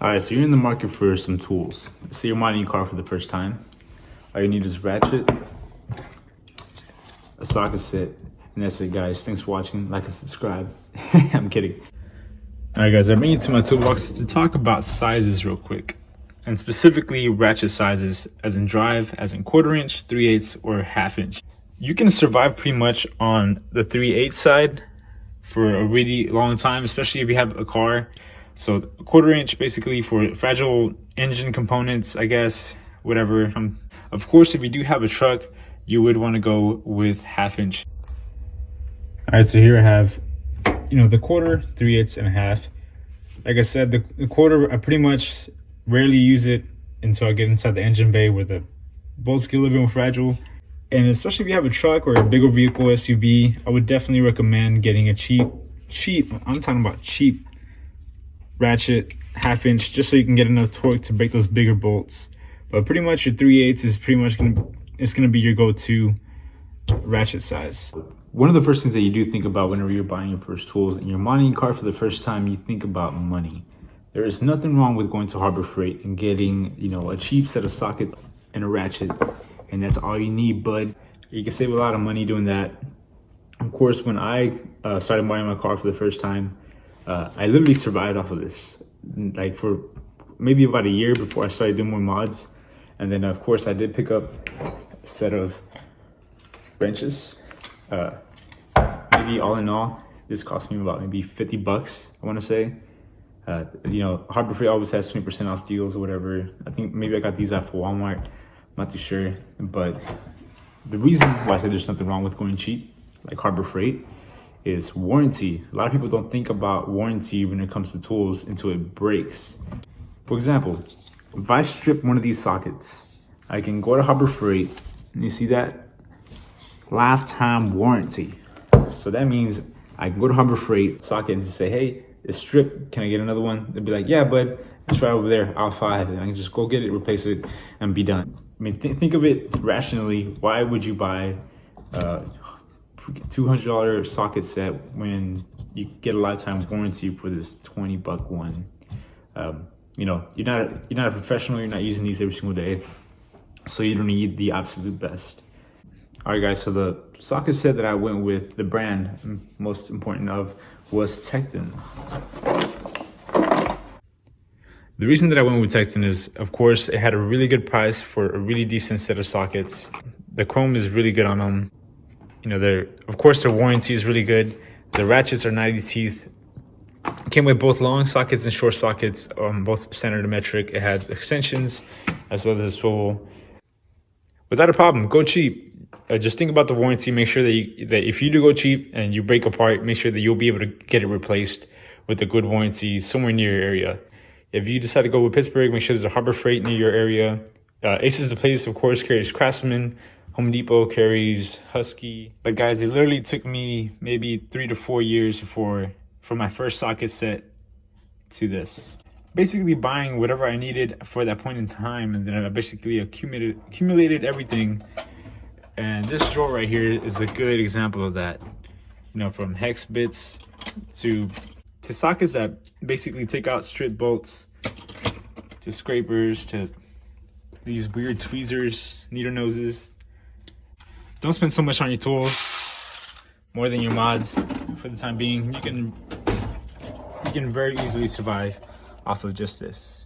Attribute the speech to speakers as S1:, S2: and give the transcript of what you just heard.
S1: All right, so you're in the market for some tools. Say you're modding your car for the first time. All you need is ratchet, a socket set, and that's it, guys. Thanks for watching. Like and subscribe. I'm kidding. All right, guys, I bring you to my toolbox to talk about sizes real quick, and specifically ratchet sizes, as in drive, as in 1/4 inch, 3/8, or 1/2 inch. You can survive pretty much on the 3/8 side for a really long time, especially if you have a car. So 1/4 inch basically for fragile engine components, I guess, whatever. Of course, if you do have a truck, you would want to go with 1/2 inch. All right, so here I have, the 1/4, 3/8, and 1/2. Like I said, the 1/4, I pretty much rarely use it until I get inside the engine bay where the bolts get a little bit more fragile. And especially if you have a truck or a bigger vehicle, SUV, I would definitely recommend getting a cheap, I'm talking about cheap ratchet 1/2 inch, just so you can get enough torque to break those bigger bolts. But pretty much your 3/8 is pretty much gonna be your go-to ratchet size. One of the first things that you do think about whenever you're buying your first tools and you're modding your car for the first time, you think about money. There is nothing wrong with going to Harbor Freight and getting, a cheap set of sockets and a ratchet, and that's all you need, bud. You can save a lot of money doing that. Of course, when I started buying my car for the first time, I literally survived off of this, like for maybe about a year before I started doing more mods. And then of course I did pick up a set of wrenches. Maybe all in all, this cost me about maybe 50 bucks, I want to say. Harbor Freight always has 20% off deals or whatever. I think maybe I got these off of Walmart, I'm not too sure. But the reason why I say there's nothing wrong with going cheap, like Harbor Freight, is warranty. A lot of people don't think about warranty when it comes to tools until it breaks. For example, if I strip one of these sockets, I can go to Harbor Freight, and you see that? Lifetime warranty. So that means I can go to Harbor Freight socket and just say, hey, it's stripped, can I get another one? They'll be like, yeah, bud, it's right over there, aisle 5. And I can just go get it, replace it, and be done. I mean, think of it rationally. Why would you buy $200 socket set when you get a lifetime warranty for this 20-buck one? You're not a professional. You're not using these every single day, so you don't need the absolute best. All right, guys. So the socket set that I went with, the brand most important of, was Tekton. The reason that I went with Tekton is, of course, it had a really good price for a really decent set of sockets. The chrome is really good on them. Their warranty is really good. The ratchets are 90 teeth. It came with both long sockets and short sockets, both standard and metric. It had extensions as well as a swivel. Without a problem, go cheap. Just think about the warranty. Make sure that if you do go cheap and you break apart, make sure that you'll be able to get it replaced with a good warranty somewhere near your area. If you decide to go with Pittsburgh, make sure there's a Harbor Freight near your area. Ace is the place, of course, carries Craftsman. Home Depot carries Husky. But guys, it literally took me maybe 3 to 4 years from my first socket set to this. Basically buying whatever I needed for that point in time, and then I basically accumulated everything. And this drawer right here is a good example of that. From hex bits to sockets that basically take out strip bolts, to scrapers, to these weird tweezers, needle noses. Don't spend so much on your tools, more than your mods for the time being. You can very easily survive off of just this.